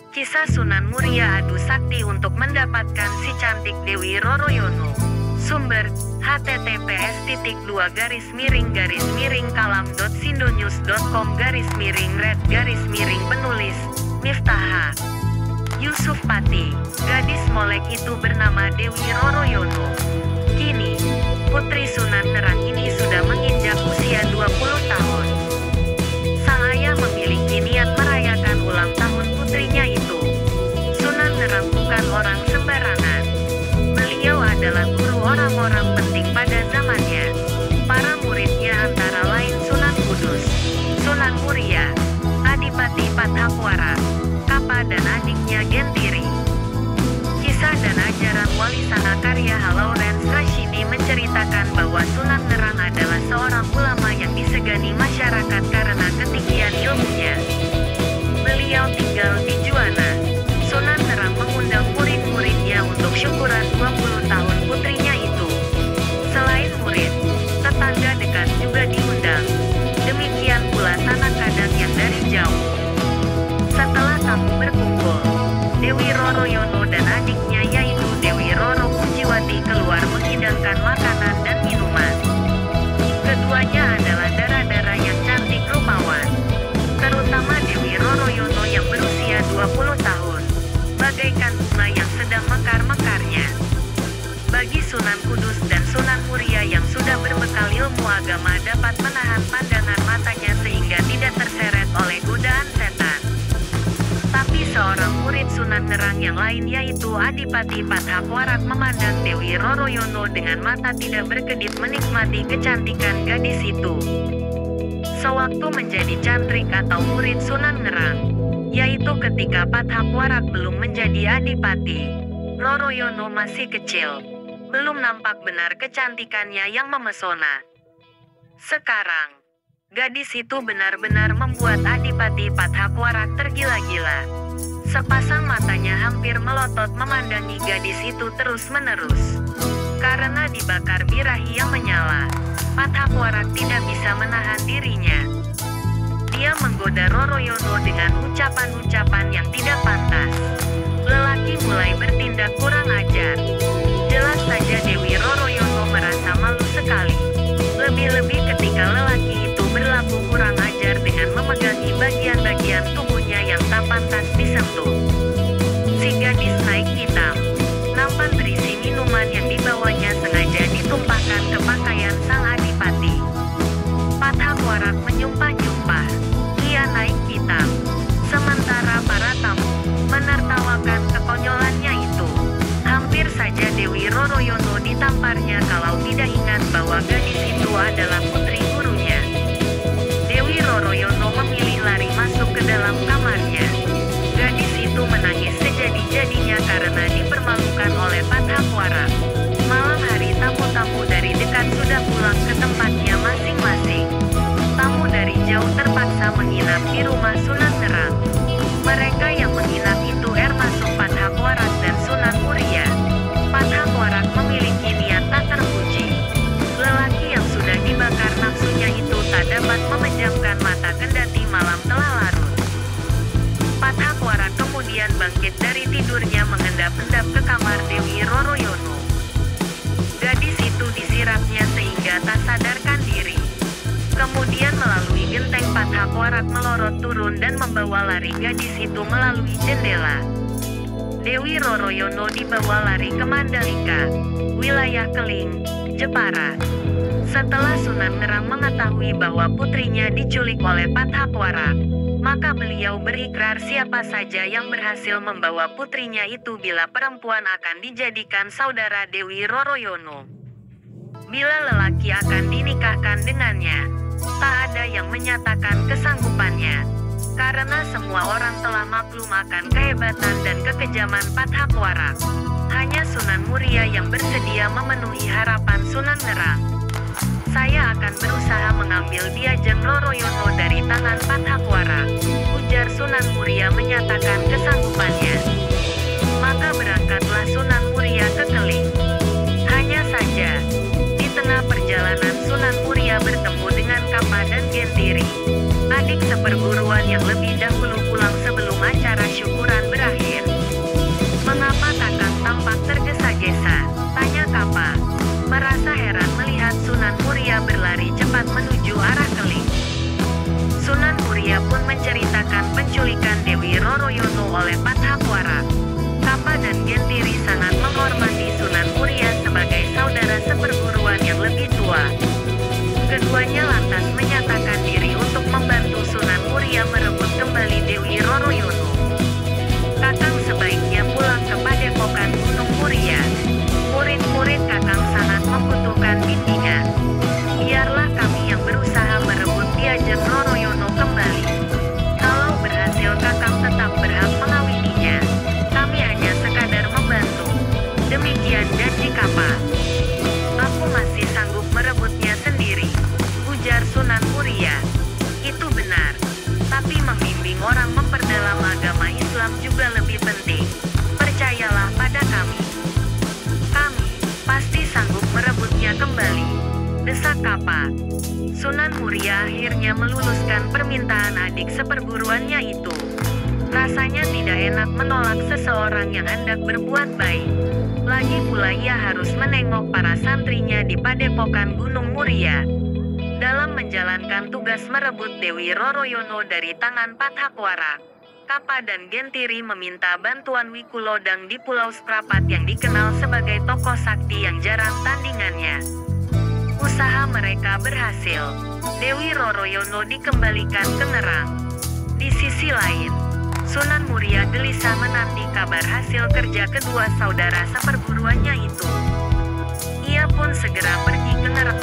Kisah Sunan Muria adu sakti untuk mendapatkan si cantik Dewi Roroyono. Sumber https://kalam.sindonews.com/red_penulis Miftah Yusuf Pati. Gadis molek itu bernama Dewi Roroyono. Kini, putri Sunan Nerang ini sudah menginjak usia 20 tahun. Sang ayah memiliki niat merayakan ulang tahun putrinya itu. Sunan Nerang bukan orang sembarangan. Beliau adalah guru orang-orang penting pada zamannya. Para muridnya antara lain Sunan Kudus, Sunan Muria, Adipati Pathakwara, Kapa dan adiknya Gentiri. Kisah dan ajaran Walisana karya Lawrence Rashidi menceritakan bahwa Sunan Nerang adalah seorang ulama yang disegani masyarakat karena ketinggian ilmunya. Beliau tinggal di Juwana. Sunan Nerang mengundang murid-muridnya untuk syukuran 20 tahun putrinya itu. Selain murid, tetangga dekat juga diundang. Demikian pula sanak kadang yang dari jauh. Setelah tamu berkumpul, Dewi Roroyono dan adiknya yaitu Dewi Roro Pujiwati keluar menghidangkan makanan dan minuman. Keduanya adalah dara-dara yang cantik rupawan. Terutama Dewi Roroyono yang berusia 20 tahun. Bagaikan bunga yang sedang mekar-mekarnya. Bagi Sunan Kudus dan Sunan Muria yang sudah berbekal ilmu agama dapat menahan pandangan matanya sehingga tidak terseret oleh godaan setan. Tapi seorang murid Sunan Nerang yang lain yaitu Adipati Pathakwara memandang Dewi Roroyono dengan mata tidak berkedip menikmati kecantikan gadis itu. Sewaktu menjadi cantrik atau murid Sunan Nerang, yaitu ketika Pathakwara belum menjadi adipati, Roroyono masih kecil, belum nampak benar kecantikannya yang memesona. Sekarang, gadis itu benar-benar membuat Adipati Pathakwara tergila-gila. Sepasang matanya hampir melotot memandangi gadis itu terus-menerus. Karena dibakar birahi yang menyala, Pathakwara tidak bisa menahan dirinya. Dia menggoda Roroyono dengan ucapan-ucapan yang tidak pantas. Lelaki mulai bertindak kurang ajar. Jelas saja Dewi Roroyono merasa malu sekali. Lebih-lebih ketika lelaki itu berlaku kurang ajar dengan memegangi bagian-bagian tubuhnya yang tak pantas disentuh. Si gadis naik hitam. Nampan berisi minuman yang dibawanya sengaja ditumpahkan ke pakaian sang adipati. Pathakwara menyumpah-nyumpah. Ia naik hitam. Sementara para tamu menertawakan kekonyolannya itu. Hampir saja Dewi Roroyono ditamparnya kalau tidak ingat bahwa gadis itu adalah putri gurunya. Dewi Roroyono memilih lari masuk ke dalam kamarnya. Gadis itu menangis sejadi-jadinya karena dipermalukan oleh Pathakwara. Malam hari tamu-tamu dari dekat sudah pulang ke tempatnya masing-masing. Tamu dari jauh terpaksa menginap di rumah Sunan Nerang. Mereka yang menginap itu termasuk Pathakwara dan Sunan Muria. Pathakwara memiliki niat tak terpuji. Lelaki yang sudah dibakar nafsunya itu tak dapat memejamkan mata kendati malam telah larut. Pathakwara kemudian bangkit dari tidurnya mengendap-endap ke kamar Dewi Roroyono. Gadis itu disiratnya sehingga tak sadarkan diri. Kemudian melalui genteng Pathakwara melorot turun dan membawa lari gadis itu melalui jendela. Dewi Roroyono dibawa lari ke Mandalika, wilayah Keling, Jepara. Setelah Sunan Nerang mengetahui bahwa putrinya diculik oleh Pathakwara, maka beliau berikrar siapa saja yang berhasil membawa putrinya itu bila perempuan akan dijadikan saudara Dewi Roroyono. Bila lelaki akan dinikahkan dengannya, tak ada yang menyatakan kesanggupannya. Karena semua orang telah maklum akan kehebatan dan kekejaman Pathakwara. Hanya Sunan Muria yang bersedia memenuhi harapan Sunan Nerang. Saya akan berusaha mengambil Diajeng Roroyono dari tangan Pathakwara, ujar Sunan Muria menyatakan kesanggupannya. Maka berangkatlah Sunan Muria ke Keling. Hanya saja, di tengah perjalanan Sunan Muria bertemu dengan Kapa dan Gentiri, adik seperguruan yang lebih dahulu pulang sebelum acara syukuran berakhir. Roroyono oleh Pathakwara. Kapa dan Gentiri sangat menghormati Sunan Muria sebagai saudara seperguruan yang lebih tua. Keduanya lantas menyatakan diri untuk membantu Sunan Muria merebut kembali Dewi Roroyono. Kakang sebaiknya pulang ke Padepokan Gunung Muria. Murid-murid Kakang sangat membutuhkan bimbingan. Biarlah kami yang berusaha merebut Diajeng Roroyono kembali. Kalau berhasil Kakang tetap berhak mengawininya. Kami hanya sekadar membantu. Demikian janji Kapa. Aku masih sanggup merebutnya sendiri, ujar Sunan Muria. Itu benar. Tapi membimbing orang memperdalam agama Islam juga lebih penting. Percayalah pada kami. Kami pasti sanggup merebutnya kembali, desak Kapa. Sunan Muria akhirnya meluluskan permintaan adik seperguruannya itu. Rasanya tidak enak menolak seseorang yang hendak berbuat baik. Lagi pula ia harus menengok para santrinya di Padepokan Gunung Muria. Dalam menjalankan tugas merebut Dewi Roroyono dari tangan Pathakwara, Kapa dan Gentiri meminta bantuan Wikulodang di Pulau Seprapat yang dikenal sebagai tokoh sakti yang jarang tandingannya. Usaha mereka berhasil. Dewi Roroyono dikembalikan ke Ngerang. Di sisi lain, Sunan Muria gelisah menanti kabar hasil kerja kedua saudara seperguruannya itu. Ia pun segera pergi ke Ngerang.